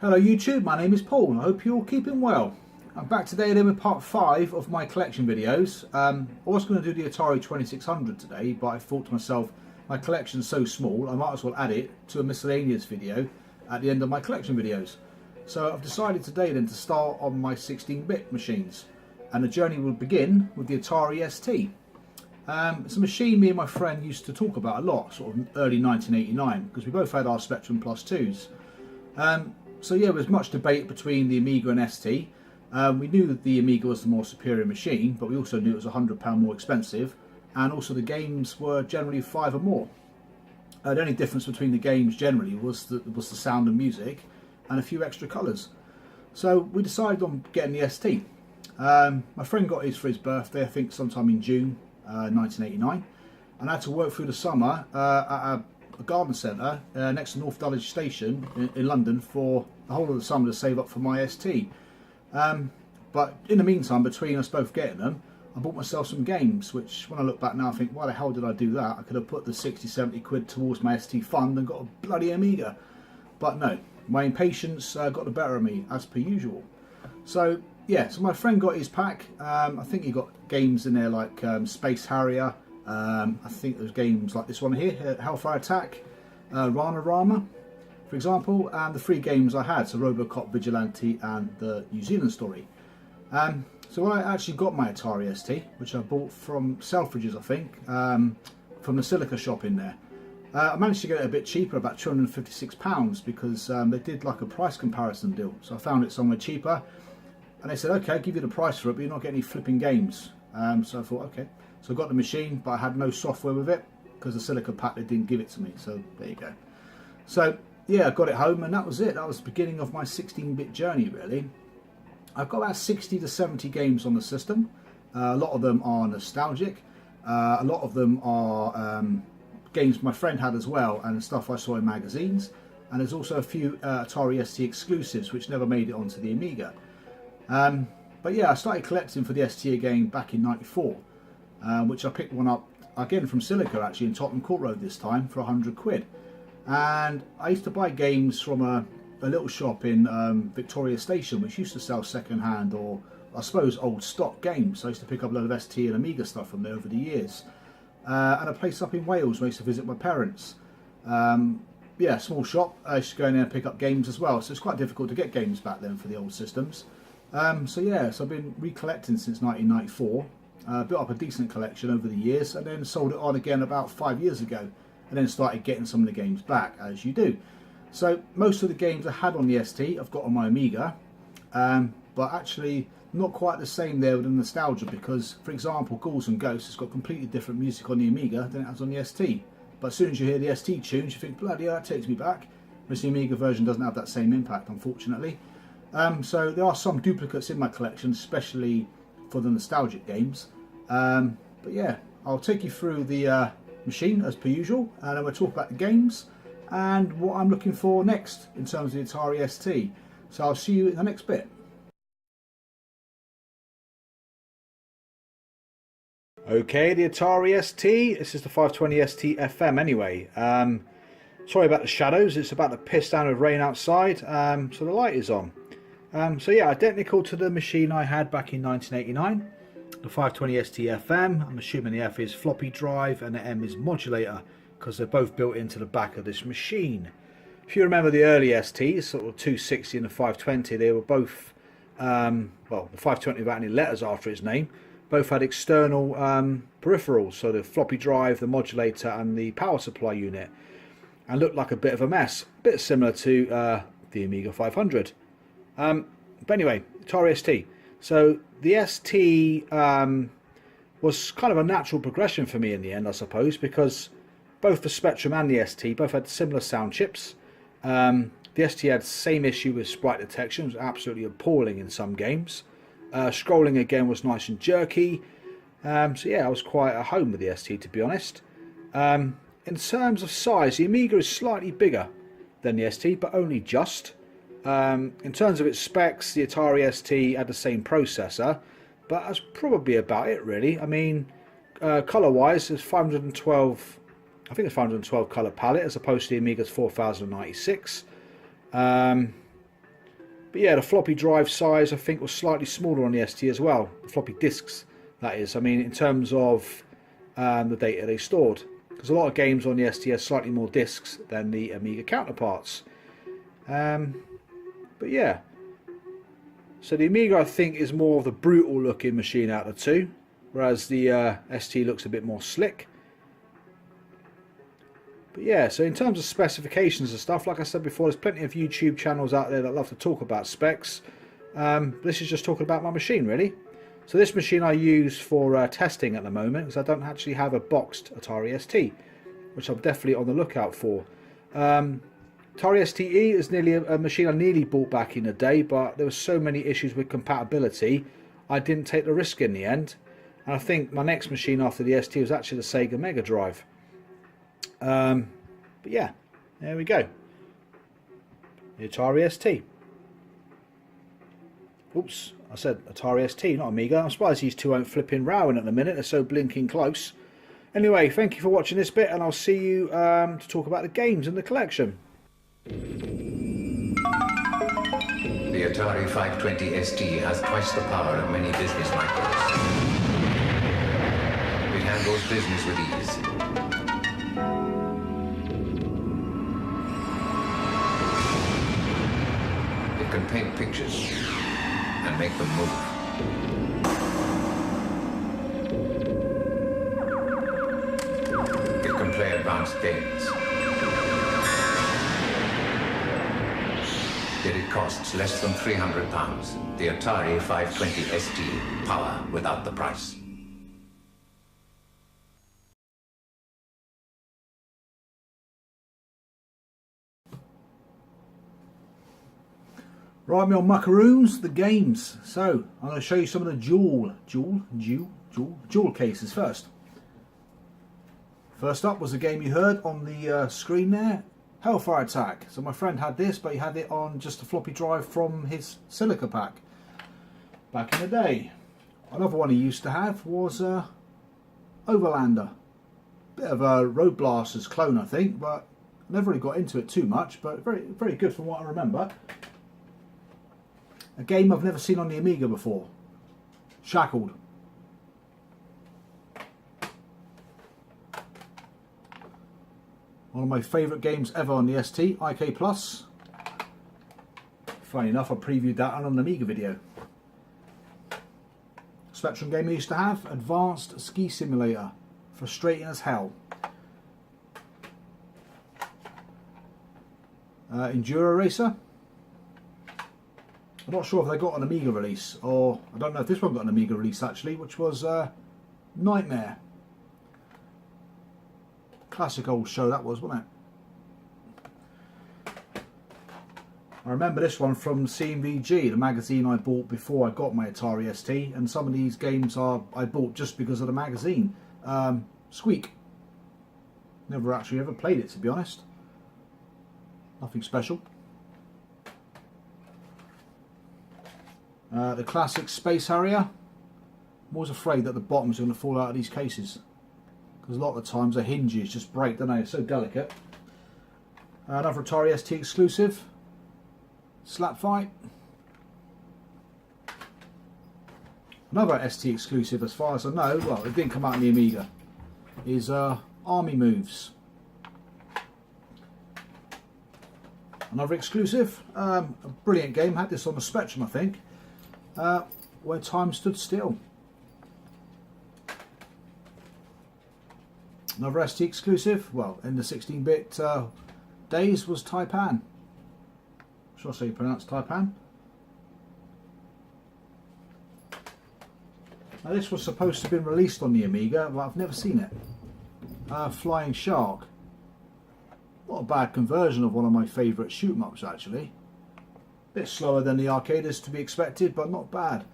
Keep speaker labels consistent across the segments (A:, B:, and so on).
A: Hello YouTube, my name is Paul and I hope you're all keeping well. I'm back today then with part 5 of my collection videos. I was going to do the Atari 2600 today, but I thought to myself, my collection's so small I might as well add it to a miscellaneous video at the end of my collection videos. So I've decided today then to start on my 16-bit machines, and the journey will begin with the Atari ST. It's a machine me and my friend used to talk about a lot, sort of early 1989, because we both had our Spectrum Plus 2s. So yeah, there was much debate between the Amiga and ST. We knew that the Amiga was the more superior machine, but we also knew it was £100 more expensive, and also the games were generally 5 or more. The only difference between the games generally was the sound and music, and a few extra colours. So we decided on getting the ST. My friend got his for his birthday, I think sometime in June 1989, and I had to work through the summer at a garden centre next to North Dulwich Station in London for the whole of the summer to save up for my ST. But in the meantime, between us both getting them, I bought myself some games, which when I look back now I think, why the hell did I do that? I could have put the 60-70 quid towards my ST fund and got a bloody Amiga. But no, my impatience got the better of me, as per usual. So yeah, so my friend got his pack. I think he got games in there like Space Harrier. I think there's games like this one here, Hellfire Attack, Rana Rama, for example, and the 3 games I had, so Robocop, Vigilante and the New Zealand Story. So when I actually got my Atari ST, which I bought from Selfridges, I think, from the Silica shop in there, I managed to get it a bit cheaper, about £256, because they did like a price comparison deal. So I found it somewhere cheaper, and they said, okay, I'll give you the price for it, but you're not getting any flipping games. So I thought, okay. So I got the machine, but I had no software with it, because the Silica pack, they didn't give it to me. So there you go. So yeah, I got it home, and that was it. That was the beginning of my 16-bit journey, really. I've got about 60 to 70 games on the system. A lot of them are nostalgic. A lot of them are games my friend had as well, and stuff I saw in magazines. And there's also a few Atari ST exclusives which never made it onto the Amiga. But yeah, I started collecting for the ST again back in '94, which I picked one up again from Silica, actually, in Tottenham Court Road this time, for 100 quid. And I used to buy games from a little shop in Victoria Station, which used to sell second-hand, or I suppose old stock games. So I used to pick up a lot of ST and Amiga stuff from there over the years. And a place up in Wales where I used to visit my parents. Yeah, small shop. I used to go in there and pick up games as well. So it's quite difficult to get games back then for the old systems. So yeah, so I've been recollecting since 1994. Built up a decent collection over the years, and then sold it on again about 5 years ago, and then started getting some of the games back, as you do. So most of the games I had on the ST I've got on my Amiga, but actually not quite the same there with the nostalgia, because for example Ghouls and Ghosts has got completely different music on the Amiga than it has on the ST. But as soon as you hear the ST tunes you think, bloody hell, that takes me back. Whereas the Amiga version doesn't have that same impact, unfortunately. So there are some duplicates in my collection, especially for the nostalgic games. But yeah, I'll take you through the machine as per usual, and then we'll talk about the games and what I'm looking for next in terms of the Atari ST. So I'll see you in the next bit. Okay, the Atari ST. This is the 520 ST FM anyway. Sorry about the shadows, it's about to piss down with rain outside, so the light is on. So yeah, identical to the machine I had back in 1989. The 520 ST FM, I'm assuming the F is floppy drive and the M is modulator, because they're both built into the back of this machine. If you remember the early STs, sort of 260 and the 520, they were both, well, the 520 without any letters after its name, both had external peripherals, so the floppy drive, the modulator and the power supply unit, and looked like a bit of a mess, a bit similar to the Amiga 500. But anyway, Atari ST. So the ST was kind of a natural progression for me in the end, I suppose, because both the Spectrum and the ST both had similar sound chips. The ST had the same issue with sprite detection. It was absolutely appalling in some games. Scrolling again was nice and jerky. So yeah, I was quite at home with the ST, to be honest. In terms of size, the Amiga is slightly bigger than the ST, but only just. In terms of its specs, the Atari ST had the same processor, but that's probably about it, really. I mean, colour-wise, there's 512, I think it's 512 colour palette, as opposed to the Amiga's 4096. But yeah, the floppy drive size I think was slightly smaller on the ST as well. The floppy disks, that is. I mean, in terms of the data they stored. Because a lot of games on the ST have slightly more disks than the Amiga counterparts. But yeah. So the Amiga I think is more of the brutal looking machine out of the two. Whereas the ST looks a bit more slick. But yeah, so in terms of specifications and stuff, like I said before, there's plenty of YouTube channels out there that love to talk about specs. This is just talking about my machine, really. So this machine I use for testing at the moment, because I don't actually have a boxed Atari ST, which I'm definitely on the lookout for. Atari ST E is nearly a machine I nearly bought back in the day, but there were so many issues with compatibility, I didn't take the risk in the end. And I think my next machine after the ST was actually the Sega Mega Drive. But yeah, there we go. The Atari ST. Oops, I said Atari ST, not Amiga. I'm surprised these two aren't flipping rowing at the minute. They're so blinking close. Anyway, thank you for watching this bit, and I'll see you to talk about the games in the collection.
B: The Atari 520 ST has twice the power of many business micros. It handles business with ease. It can paint pictures and make them move. It can play advanced games. Yet it costs less than £300. The Atari 520 ST, power without the price.
A: Right, me on macaroons, the games. So, I'm going to show you some of the jewel cases first. First up was the game you heard on the screen there, Hellfire Attack. So my friend had this, but he had it on just a floppy drive from his Silica pack back in the day. Another one he used to have was Overlander. Bit of a Road Blasters clone, I think, but I never really got into it too much, but very, very good from what I remember. A game I've never seen on the Amiga before. Shackled. One of my favourite games ever on the ST, IK Plus. Funny enough, I previewed that on an Amiga video. Spectrum game I used to have, Advanced Ski Simulator. Frustrating as hell. Enduro Racer. I'm not sure if they got an Amiga release, or I don't know if this one got an Amiga release actually, which was Nightmare. Classic old show that was, wasn't it? I remember this one from CMVG, the magazine I bought before I got my Atari ST, and some of these games I bought just because of the magazine. Squeak. Never actually ever played it, to be honest. Nothing special. The classic Space Harrier. I'm always afraid that the bottoms are going to fall out of these cases, because a lot of the times the hinges just break, don't they? It's so delicate. Another Atari ST exclusive, Slap Fight. Another ST exclusive, as far as I know, well, it didn't come out in the Amiga, is Army Moves. Another exclusive, a brilliant game, had this on the Spectrum I think, Where Time Stood Still. Another ST exclusive, well, in the 16-bit days, was Taipan. Should I say you pronounce Taipan? Now this was supposed to have been released on the Amiga, but I've never seen it. Flying Shark. Not a bad conversion of one of my favourite shoot-em-ups actually. Bit slower than the arcade is to be expected, but not bad.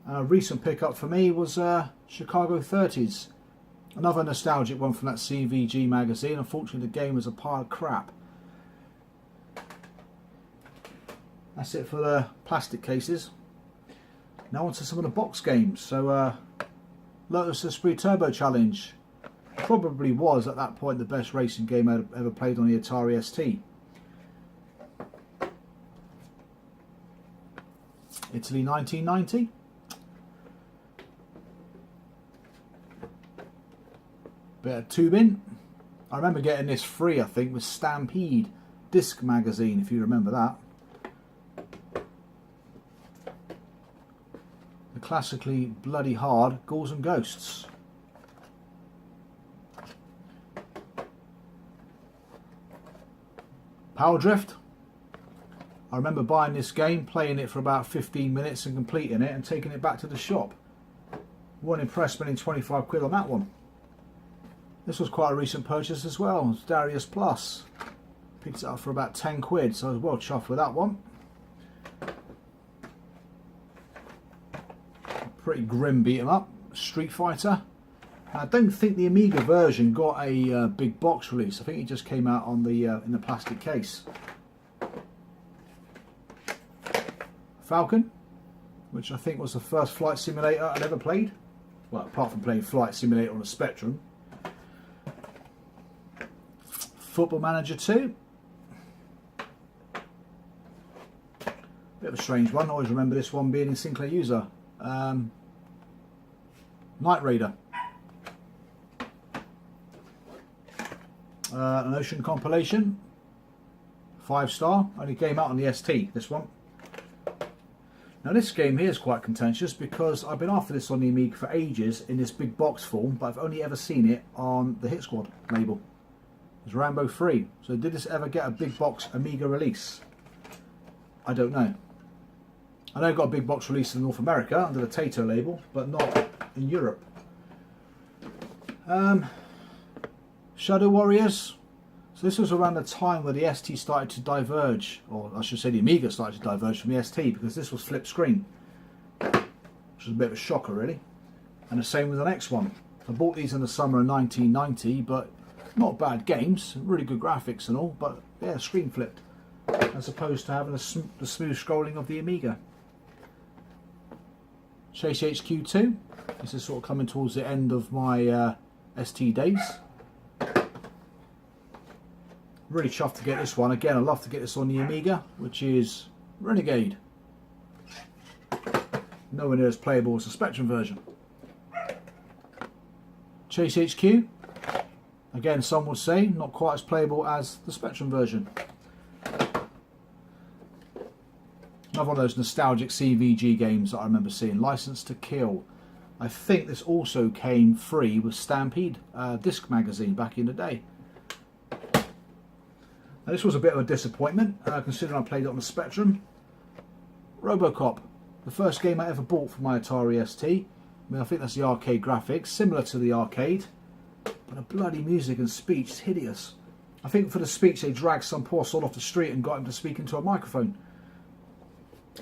A: A recent pickup for me was Chicago 30s. Another nostalgic one from that CVG magazine. Unfortunately the game was a pile of crap. That's it for the plastic cases. Now on to some of the box games. So Lotus Esprit Turbo Challenge probably was at that point the best racing game I ever played on the Atari ST. Italy 1990. Bit of tubing. I remember getting this free, I think, with Stampede disc magazine, if you remember that. The classically bloody hard Ghouls and Ghosts. Power Drift. I remember buying this game, playing it for about 15 minutes and completing it and taking it back to the shop. Wasn't impressed spending 25 quid on that one. This was quite a recent purchase as well. It was Darius Plus. Picked it up for about 10 quid, so I was well chuffed with that one. Pretty grim beat 'em up. Street Fighter. I don't think the Amiga version got a big box release. I think it just came out on the in the plastic case. Falcon, which I think was the first flight simulator I'd ever played. Well, apart from playing Flight Simulator on a Spectrum. Football Manager 2. Bit of a strange one. I always remember this one being in Sinclair User. Knight Raider. An Ocean compilation. 5-star. Only came out on the ST, this one. Now this game here is quite contentious because I've been after this on the Amiga for ages in this big box form, but I've only ever seen it on the Hit Squad label. It's Rambo 3. So did this ever get a big box Amiga release? I don't know. I know it got a big box release in North America under the Tato label, but not in Europe. Shadow Warriors. So this was around the time where the ST started to diverge, or I should say the Amiga started to diverge from the ST, because this was flip screen, which was a bit of a shocker really. And the same with the next one. I bought these in the summer of 1990, but not bad games, really good graphics and all, but yeah, screen flipped, as opposed to having the smooth scrolling of the Amiga. Chase HQ2. This is sort of coming towards the end of my ST days. Really chuffed to get this one. Again, I'd love to get this on the Amiga, which is Renegade. Nowhere near as playable as the Spectrum version. Chase HQ. Again, some would say not quite as playable as the Spectrum version. Another one of those nostalgic CVG games that I remember seeing. License to Kill. I think this also came free with Stampede disc magazine back in the day. Now, this was a bit of a disappointment, considering I played it on the Spectrum. Robocop, the first game I ever bought for my Atari ST. I mean, I think that's the arcade graphics, similar to the arcade, but the bloody music and speech is hideous. I think for the speech they dragged some poor sod off the street and got him to speak into a microphone.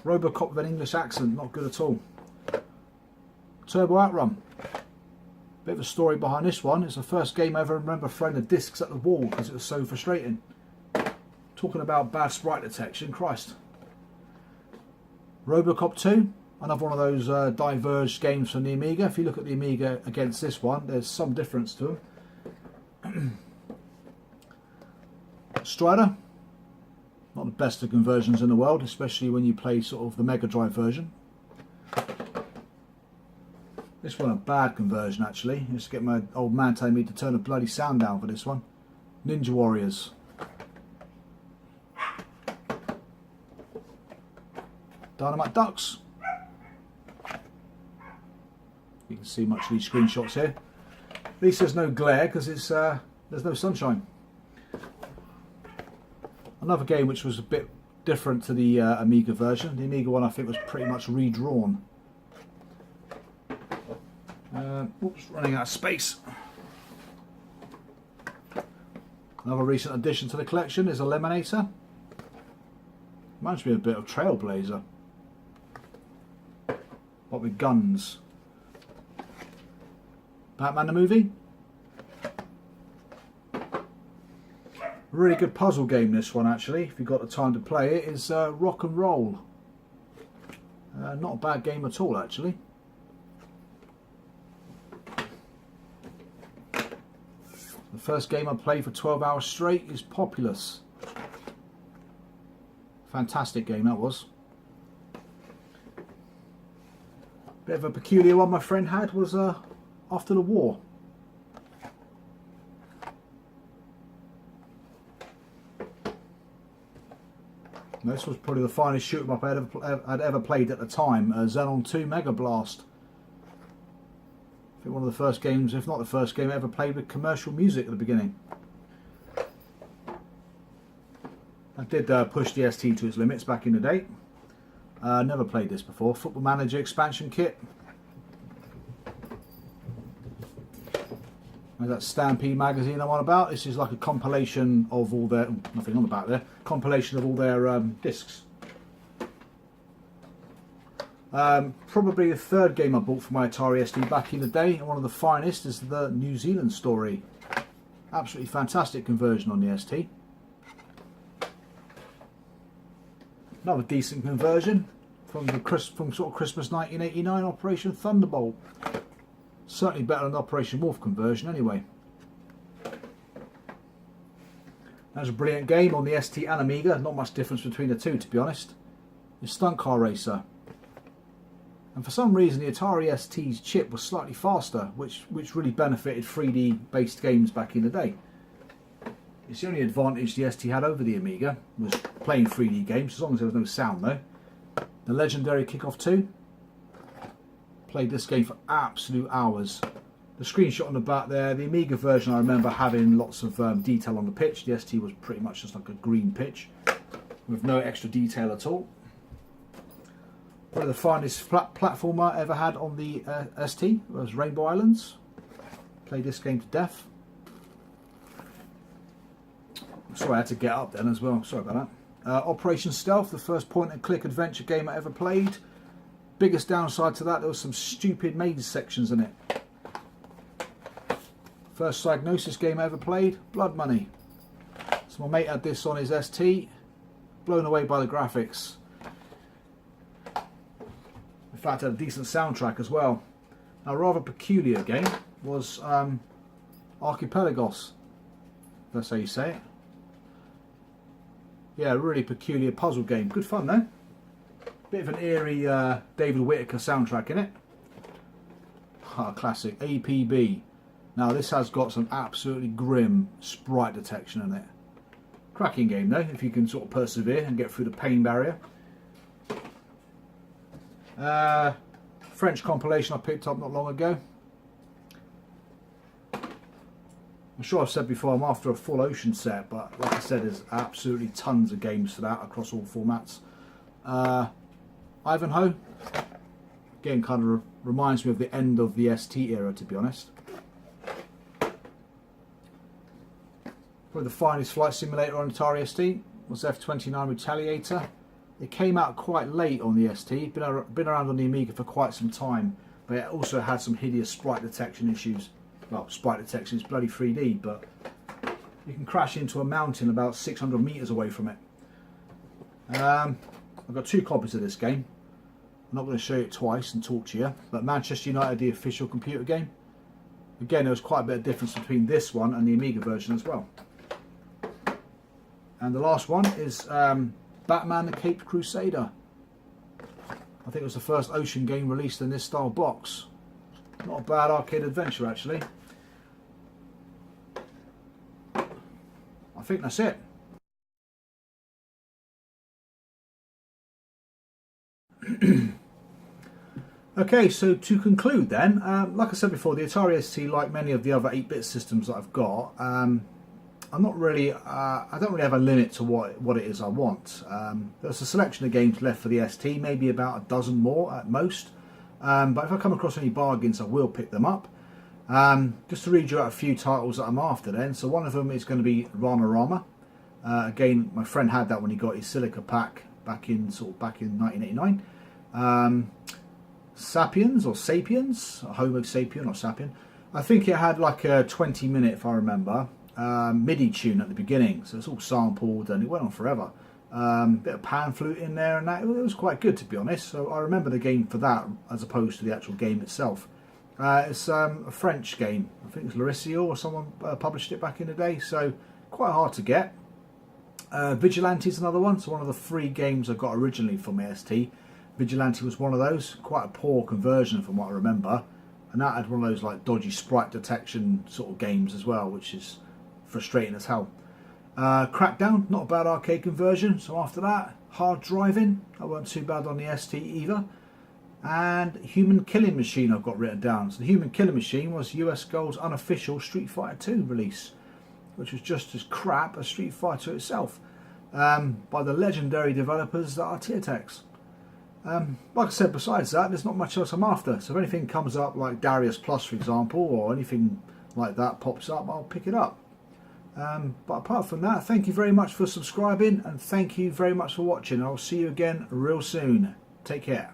A: Robocop with an English accent, not good at all. Turbo Outrun. Bit of a story behind this one. It's the first game I ever remember throwing the discs at the wall because it was so frustrating. Talking about bad sprite detection, Christ. Robocop 2, another one of those diverged games from the Amiga. If you look at the Amiga against this one, there's some difference to them. Strider, not the best of conversions in the world, especially when you play sort of the Mega Drive version. This one a bad conversion actually. Just to get my old man telling me to turn the bloody sound down for this one. Ninja Warriors. Dynamite Ducks. You can see much of these screenshots here. At least there's no glare because it's there's no sunshine. Another game which was a bit different to the Amiga version. The Amiga one I think was pretty much redrawn. Oops, running out of space. Another recent addition to the collection is Eliminator. Reminds me a bit of Trailblazer, but with guns. Batman the movie. Really good puzzle game this one actually, if you've got the time to play it, is Rock and Roll. Not a bad game at all actually. The first game I played for 12 hours straight is Populous. Fantastic game that was. Bit of a peculiar one my friend had was after the war. This was probably the finest shoot 'em up I'd ever played at the time, Xenon 2 Mega Blast. I think one of the first games, if not the first game I ever played with commercial music at the beginning. I did push the ST to its limits back in the day. Never played this before. Football Manager expansion kit. There's that Stampede magazine I'm on about. This is like a compilation of all their, nothing on the back there, compilation of all their discs. Probably the third game I bought for my Atari ST back in the day, and one of the finest is the New Zealand story. Absolutely fantastic conversion on the ST. Another decent conversion from sort of Christmas 1989 Operation Thunderbolt. Certainly better than the Operation Wolf conversion anyway. That's a brilliant game on the ST and Amiga. Not much difference between the two, to be honest. It's Stunt Car Racer. And for some reason the Atari ST's chip was slightly faster, which really benefited 3D based games back in the day. It's the only advantage the ST had over the Amiga, was playing 3D games, as long as there was no sound though. The legendary Kickoff 2. Played this game for absolute hours. The screenshot on the back there, the Amiga version I remember having lots of detail on the pitch. The ST was pretty much just like a green pitch with no extra detail at all. One of the finest platformer I ever had on the ST was Rainbow Islands. Played this game to death. Sorry, I had to get up then as well. Sorry about that. Operation Stealth, the first point-and-click adventure game I ever played. Biggest downside to that, there was some stupid maze sections in it. First Psygnosis game I ever played, Blood Money. So my mate had this on his ST, blown away by the graphics. In fact, it had a decent soundtrack as well. A rather peculiar game was Archipelagos, if that's how you say it. Yeah, really peculiar puzzle game. Good fun though. Bit of an eerie David Whittaker soundtrack in it. Classic APB. Now this has got some absolutely grim sprite detection in it. Cracking game though, if you can sort of persevere and get through the pain barrier. French compilation I picked up not long ago. I'm sure I've said before I'm after a full Ocean set, but like I said, there's absolutely tons of games for that across all formats. Ivanhoe, again, kind of reminds me of the end of the ST era, to be honest. Probably the finest flight simulator on Atari ST was F-29 Retaliator. It came out quite late on the ST, been around on the Amiga for quite some time, but it also had some hideous sprite detection issues. Well, sprite detection is bloody 3D, but you can crash into a mountain about 600 meters away from it. I've got two copies of this game. I'm not going to show it twice and talk to you, but Manchester United, the official computer game. Again, there was quite a bit of difference between this one and the Amiga version as well. And the last one is Batman the Caped Crusader. I think it was the first Ocean game released in this style box. Not a bad arcade adventure actually. I think that's it. Okay, so to conclude then, like I said before, the Atari ST, like many of the other 8-bit systems that I've got, I'm not really, I don't really have a limit to what it is I want. There's a selection of games left for the ST, maybe about a dozen more at most. But if I come across any bargains, I will pick them up. Just to read you out a few titles that I'm after then. So one of them is going to be Rama. Again, my friend had that when he got his Silica pack back in 1989. Sapiens or Sapiens, or Homo sapien or Sapien. I think it had like a 20-minute, if I remember, MIDI tune at the beginning. So it's all sampled and it went on forever. Bit of pan flute in there and that. It was quite good, to be honest. So I remember the game for that as opposed to the actual game itself. It's a French game. I think it's Lauricio or someone published it back in the day. So quite hard to get. Vigilante is another one. So one of the 3 games I got originally from my ST. Vigilante was one of those. Quite a poor conversion from what I remember. And that had one of those like dodgy sprite detection sort of games as well, which is frustrating as hell. Crackdown, not a bad arcade conversion. So after that, Hard Driving, that weren't too bad on the ST either. And Human Killing Machine I've got written down. So the Human Killing Machine was US Gold's unofficial Street Fighter 2 release, which was just as crap as Street Fighter itself, by the legendary developers that are Tiertex. Like I said, besides that, there's not much else I'm after. So if anything comes up like Darius Plus, for example, or anything like that pops up, I'll pick it up. But apart from that, thank you very much for subscribing, and thank you very much for watching. I'll see you again real soon. Take care.